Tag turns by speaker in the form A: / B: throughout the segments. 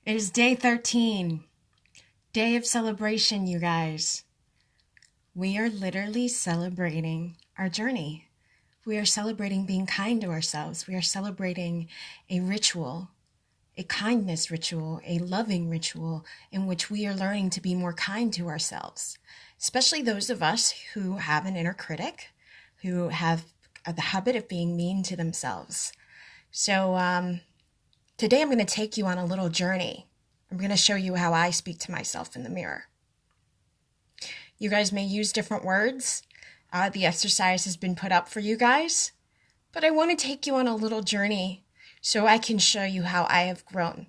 A: It is day 13, day of celebration, you guys. We are literally celebrating our journey. We are celebrating being kind to ourselves. We are celebrating a ritual, a kindness ritual, a loving ritual in which we are learning to be more kind to ourselves, especially those of us who have an inner critic, who have the habit of being mean to themselves. So today I'm going to take you on a little journey. I'm going to show you how I speak to myself in the mirror. You guys may use different words. The exercise has been put up for you guys, but I want to take you on a little journey so I can show you how I have grown.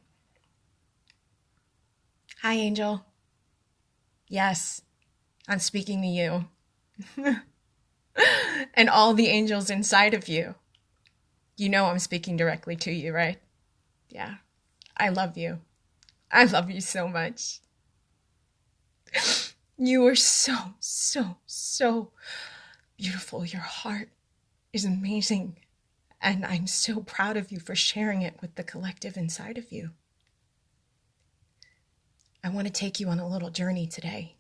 A: Hi, Angel. Yes, I'm speaking to you. And all the angels inside of you. You know I'm speaking directly to you, right? Yeah. I love you. I love you so much. You are so beautiful. Your heart is amazing. And I'm so proud of you for sharing it with the collective inside of you. I want to take you on a little journey today.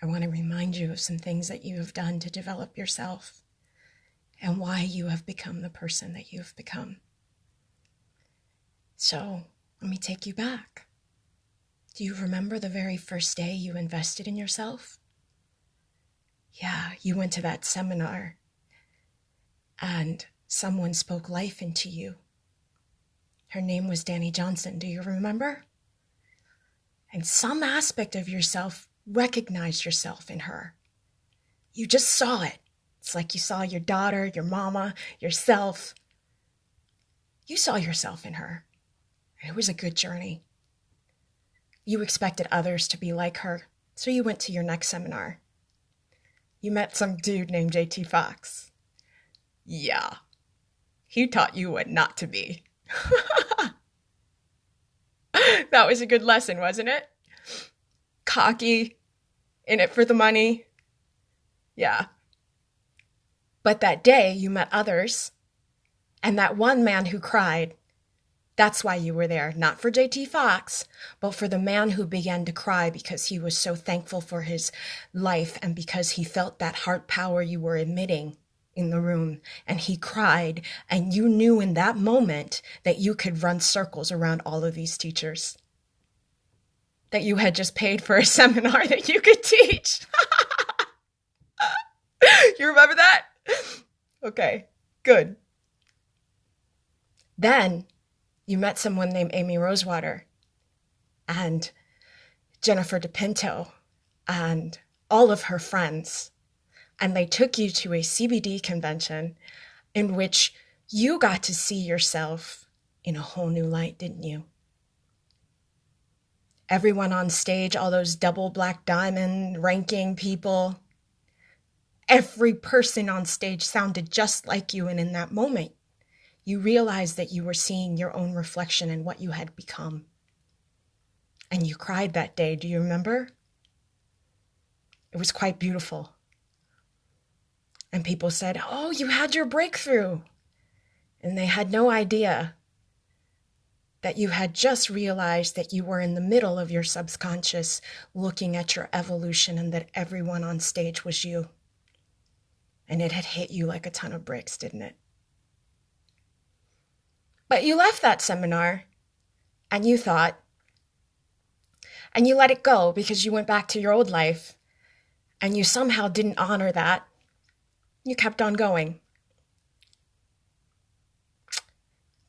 A: I want to remind you of some things that you have done to develop yourself and why you have become the person that you have become. So let me take you back. Do you remember the very first day you invested in yourself? Yeah, you went to that seminar and someone spoke life into you. Her name was Danny Johnson. Do you remember? And some aspect of yourself recognized yourself in her. You just saw it. It's like you saw your daughter, your mama, yourself. You saw yourself in her. It was a good journey. You expected others to be like her, so you went to your next seminar. You met some dude named JT Fox. Yeah, he taught you what not to be. That was a good lesson, wasn't it? Cocky, in it for the money. Yeah. But that day you met others, and that one man who cried, that's why you were there, not for JT Fox, but for the man who began to cry because he was so thankful for his life and because he felt that heart power you were emitting in the room. And he cried, and you knew in that moment that you could run circles around all of these teachers. That you had just paid for a seminar that you could teach. You remember that? Okay, good. Then you met someone named Amy Rosewater and Jennifer DePinto and all of her friends. And they took you to a CBD convention in which you got to see yourself in a whole new light, didn't you? Everyone on stage, all those double black diamond ranking people, every person on stage sounded just like you. And in that moment, you realized that you were seeing your own reflection in what you had become. And you cried that day. Do you remember? It was quite beautiful. And people said, oh, you had your breakthrough. And they had no idea that you had just realized that you were in the middle of your subconscious looking at your evolution and that everyone on stage was you. And it had hit you like a ton of bricks, didn't it? But you left that seminar and you thought, and you let it go because you went back to your old life and you somehow didn't honor that. You kept on going.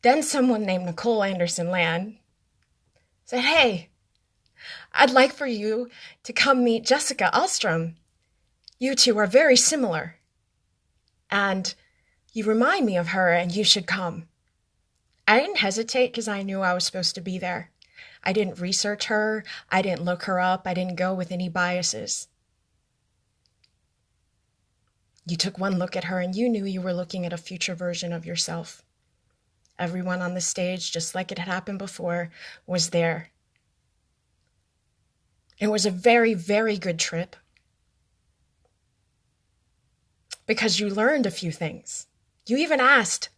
A: Then someone named Nicole Anderson Land said, hey, I'd like for you to come meet Jessica Alstrom. You two are very similar. And you remind me of her and you should come. I didn't hesitate because I knew I was supposed to be there. I didn't research her. I didn't look her up. I didn't go with any biases. You took one look at her and you knew you were looking at a future version of yourself. Everyone on the stage, just like it had happened before, was there. It was a very, very good trip because you learned a few things. You even asked,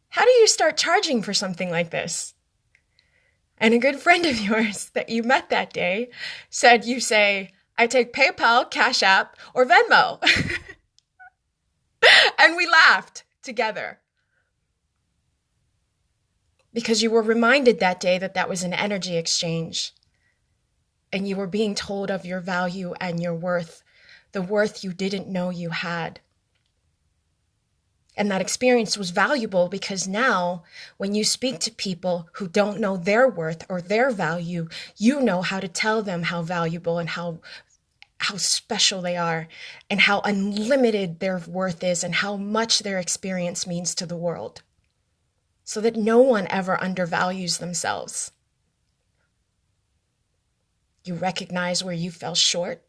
A: how do you start charging for something like this? And a good friend of yours that you met that day said, you say, I take PayPal, Cash App, or Venmo. And we laughed together. Because you were reminded that day that that was an energy exchange. And you were being told of your value and your worth, the worth you didn't know you had. And that experience was valuable because now when you speak to people who don't know their worth or their value, you know how to tell them how valuable and how special they are and how unlimited their worth is and how much their experience means to the world, so that no one ever undervalues themselves. You recognize where you fell short.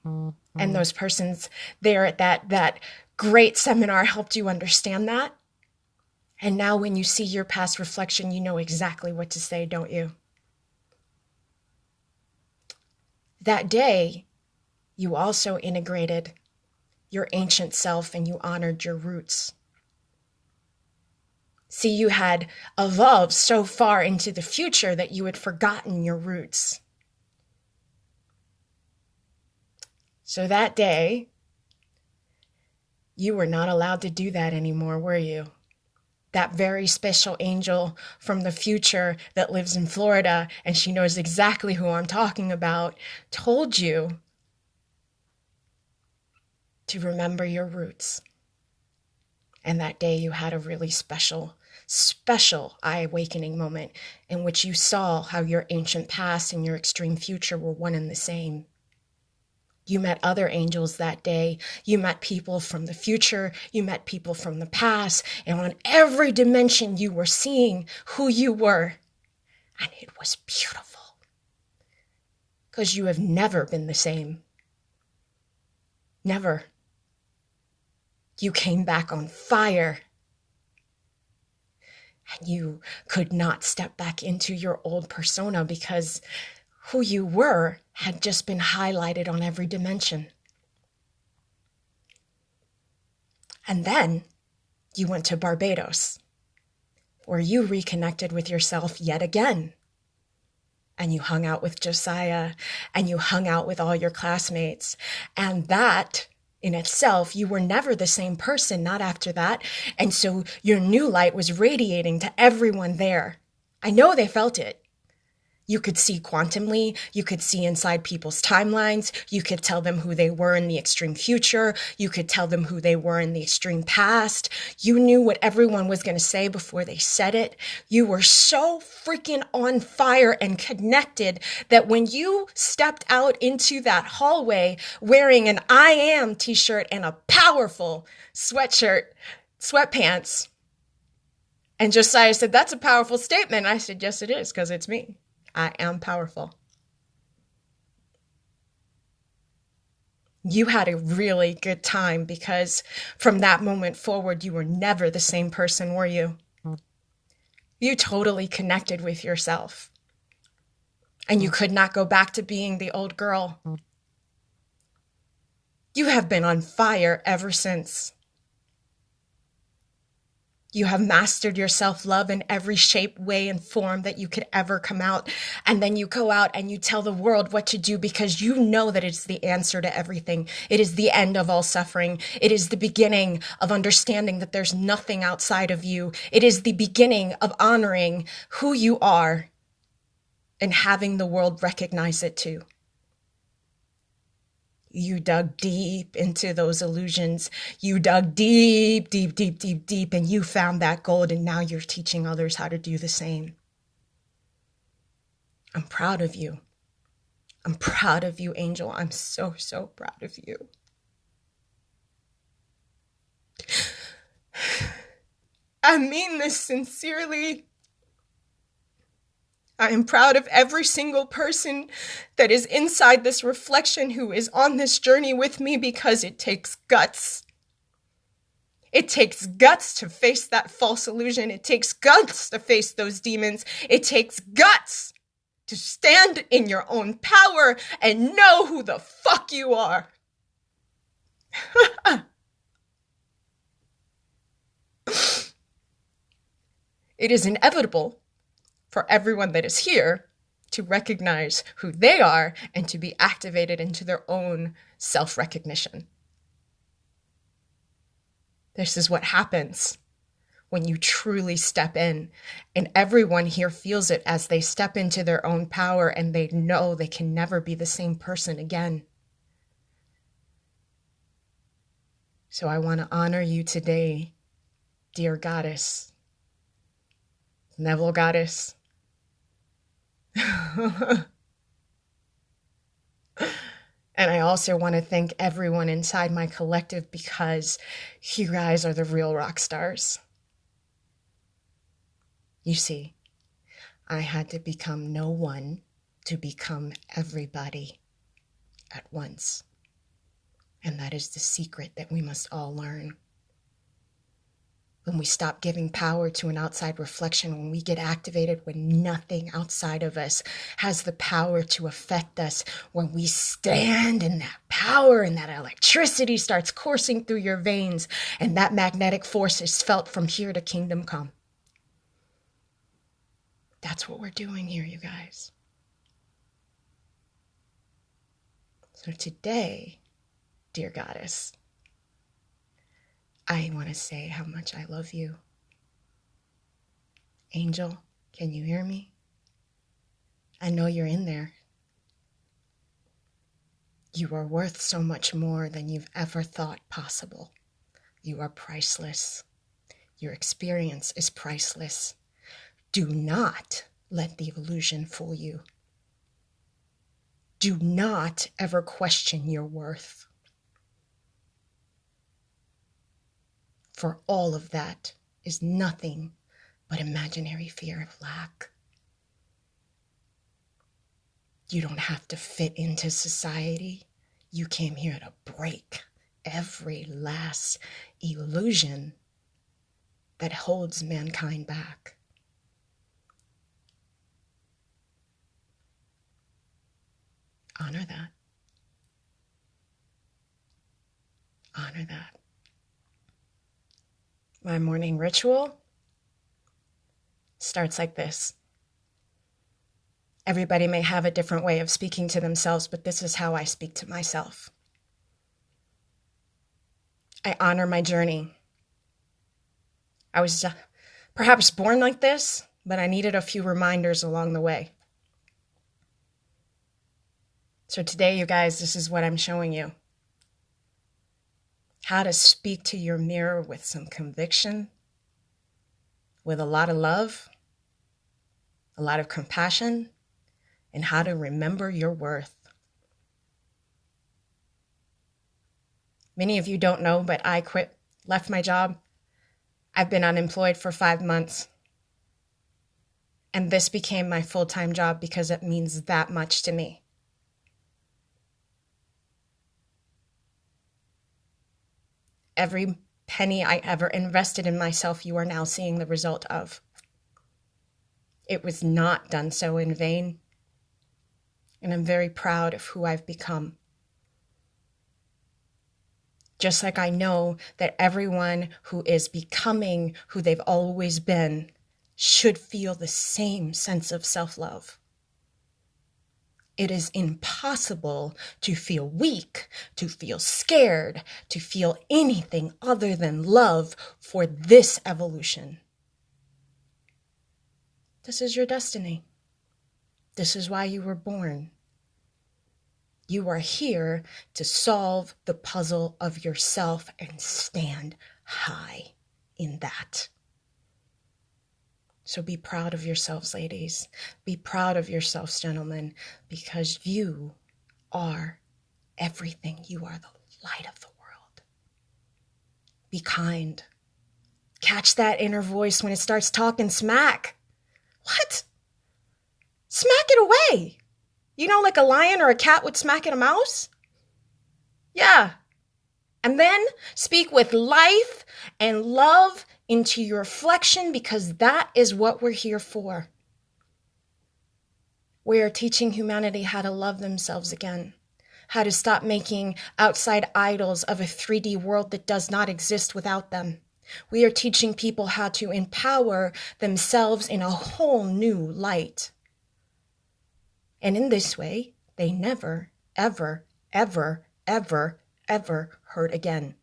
A: And those persons there at that great seminar helped you understand that. And now when you see your past reflection, you know exactly what to say, don't you? That day, you also integrated your ancient self and you honored your roots. See, you had evolved so far into the future that you had forgotten your roots. So that day, you were not allowed to do that anymore, were you? That very special angel from the future that lives in Florida, and she knows exactly who I'm talking about, told you to remember your roots. And that day you had a really special eye-awakening moment in which you saw how your ancient past and your extreme future were one and the same. You met other angels that day. You met people from the future. You met people from the past. And on every dimension, you were seeing who you were. And it was beautiful. Because you have never been the same. Never. You came back on fire. And you could not step back into your old persona because who you were had just been highlighted on every dimension. And then you went to Barbados, where you reconnected with yourself yet again. And you hung out with Josiah, and you hung out with all your classmates. And that in itself, you were never the same person, not after that. And so your new light was radiating to everyone there. I know they felt it. You could see quantumly, you could see inside people's timelines, you could tell them who they were in the extreme future, you could tell them who they were in the extreme past. You knew what everyone was going to say before they said it. You were so freaking on fire and connected that when you stepped out into that hallway wearing an I am t-shirt and a powerful sweatpants, and Josiah said, "That's a powerful statement." I said, "Yes, it is, because it's me. I am powerful." You had a really good time because from that moment forward, you were never the same person, were you? You totally connected with yourself. And you could not go back to being the old girl. You have been on fire ever since. You have mastered your self-love in every shape, way, and form that you could ever come out. And then you go out and you tell the world what to do because you know that it's the answer to everything. It is the end of all suffering. It is the beginning of understanding that there's nothing outside of you. It is the beginning of honoring who you are and having the world recognize it too. You dug deep into those illusions. You dug deep, deep, deep, deep, deep, and you found that gold, and now you're teaching others how to do the same. I'm proud of you. I'm proud of you, Angel. I'm so, so proud of you. I mean this sincerely. I am proud of every single person that is inside this reflection who is on this journey with me because it takes guts. It takes guts to face that false illusion. It takes guts to face those demons. It takes guts to stand in your own power and know who the fuck you are. It is inevitable for everyone that is here to recognize who they are and to be activated into their own self-recognition. This is what happens when you truly step in, and everyone here feels it as they step into their own power and they know they can never be the same person again. So I want to honor you today, dear goddess, Neville goddess. And I also want to thank everyone inside my collective, because you guys are the real rock stars. You see, I had to become no one to become everybody at once. And that is the secret that we must all learn. When we stop giving power to an outside reflection, when we get activated, when nothing outside of us has the power to affect us, when we stand in that power and that electricity starts coursing through your veins and that magnetic force is felt from here to kingdom come. That's what we're doing here, you guys. So today, dear goddess, I want to say how much I love you. Angel, can you hear me? I know you're in there. You are worth so much more than you've ever thought possible. You are priceless. Your experience is priceless. Do not let the illusion fool you. Do not ever question your worth. For all of that is nothing but imaginary fear of lack. You don't have to fit into society. You came here to break every last illusion that holds mankind back. Honor that. Honor that. My morning ritual starts like this. Everybody may have a different way of speaking to themselves, but this is how I speak to myself. I honor my journey. I was perhaps born like this, but I needed a few reminders along the way. So today, you guys, this is what I'm showing you. How to speak to your mirror with some conviction, with a lot of love, a lot of compassion, and how to remember your worth. Many of you don't know, but I left my job. I've been unemployed for 5 months. And this became my full-time job because it means that much to me. Every penny I ever invested in myself, you are now seeing the result of. It was not done so in vain. And I'm very proud of who I've become. Just like I know that everyone who is becoming who they've always been should feel the same sense of self-love. It is impossible to feel weak, to feel scared, to feel anything other than love for this evolution. This is your destiny. This is why you were born. You are here to solve the puzzle of yourself and stand high in that. So be proud of yourselves, ladies. Be proud of yourselves, gentlemen, because you are everything. You are the light of the world. Be kind. Catch that inner voice when it starts talking smack. What? Smack it away. You know, like a lion or a cat would smack at a mouse? Yeah. And then speak with life and love into your reflection, because that is what we're here for. We are teaching humanity how to love themselves again, how to stop making outside idols of a 3D world that does not exist without them, We are teaching people how to empower themselves in a whole new light. And in this way, they never, ever, ever, ever, ever hurt again.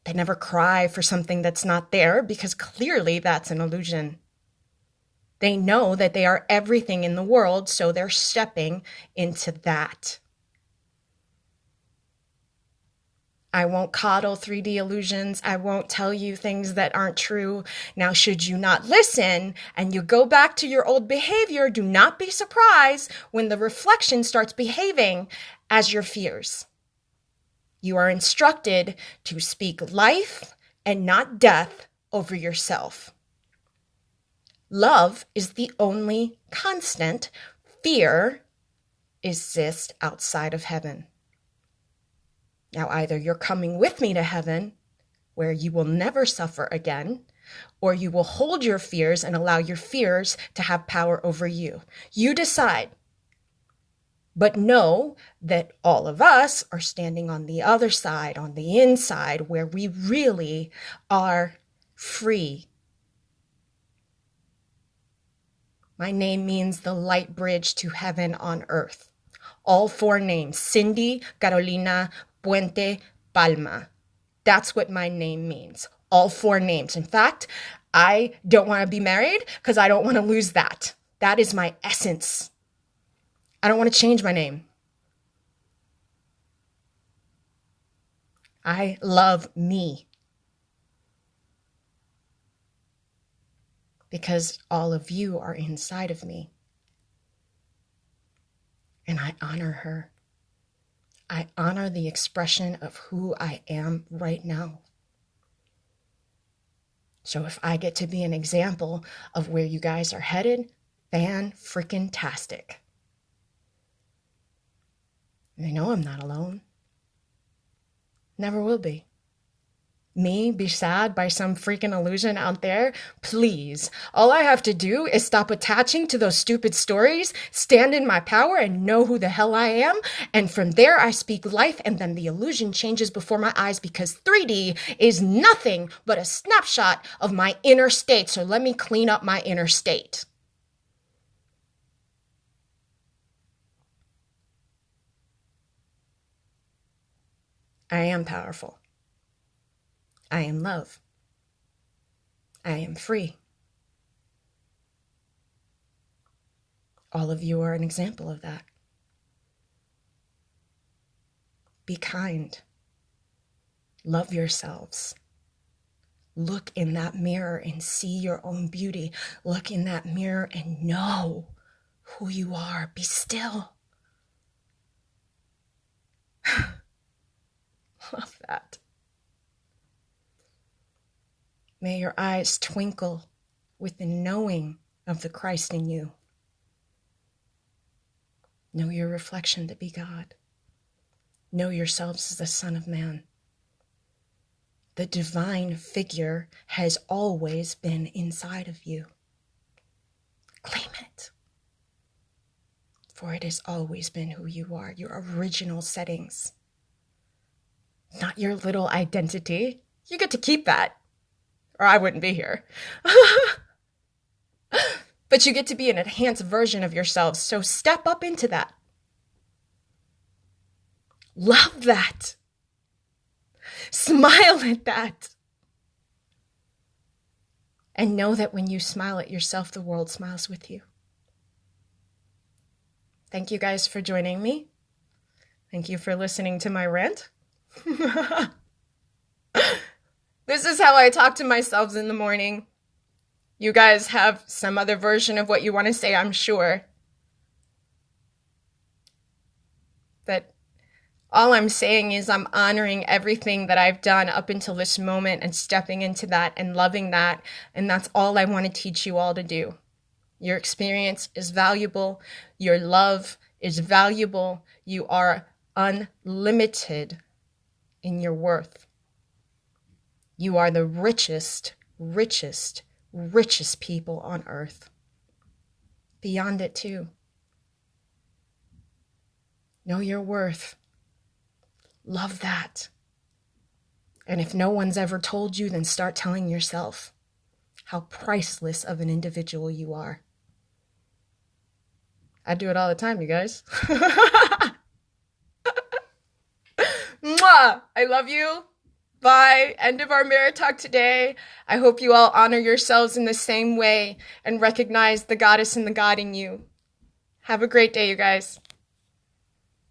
A: They never cry for something that's not there because clearly that's an illusion. They know that they are everything in the world, so they're stepping into that. I won't coddle 3D illusions. I won't tell you things that aren't true. Now, should you not listen and you go back to your old behavior, do not be surprised when the reflection starts behaving as your fears. You are instructed to speak life and not death over yourself. Love is the only constant. Fear exists outside of heaven. Now, either you're coming with me to heaven, where you will never suffer again, or you will hold your fears and allow your fears to have power over you. You decide. But know that all of us are standing on the other side, on the inside, where we really are free. My name means the light bridge to heaven on earth. All 4 names, Cindy, Carolina, Puente, Palma. That's what my name means. All 4 names. In fact, I don't want to be married because I don't want to lose that. That is my essence. I don't want to change my name. I love me. Because all of you are inside of me. And I honor her. I honor the expression of who I am right now. So if I get to be an example of where you guys are headed, fan-freaking-tastic. I know I'm not alone. Never will be. Me be sad by some freaking illusion out there? Please. All I have to do is stop attaching to those stupid stories, stand in my power, and know who the hell I am. And from there, I speak life, and then the illusion changes before my eyes because 3D is nothing but a snapshot of my inner state. So let me clean up my inner state. I am powerful. I am love. I am free. All of you are an example of that. Be kind. Love yourselves. Look in that mirror and see your own beauty. Look in that mirror and know who you are. Be still. Love that. May your eyes twinkle with the knowing of the Christ in you. Know your reflection to be God. Know yourselves as the Son of Man. The divine figure has always been inside of you. Claim it. For it has always been who you are, your original settings. Not your little identity. You get to keep that. Or I wouldn't be here. But you get to be an enhanced version of yourselves. So step up into that. Love that. Smile at that. And know that when you smile at yourself, the world smiles with you. Thank you guys for joining me. Thank you for listening to my rant. This is how I talk to myself in the morning. You guys have some other version of what you want to say, I'm sure. But all I'm saying is I'm honoring everything that I've done up until this moment and stepping into that and loving that. And that's all I want to teach you all to do. Your experience is valuable. Your love is valuable. You are unlimited in your worth. You are the richest, richest, richest people on earth. Beyond it too. Know your worth. Love that. And if no one's ever told you, then start telling yourself how priceless of an individual you are. I do it all the time, you guys. Mwah! I love you. Bye. End of our mirror talk today. I hope you all honor yourselves in the same way and recognize the goddess and the god in you. Have a great day, you guys.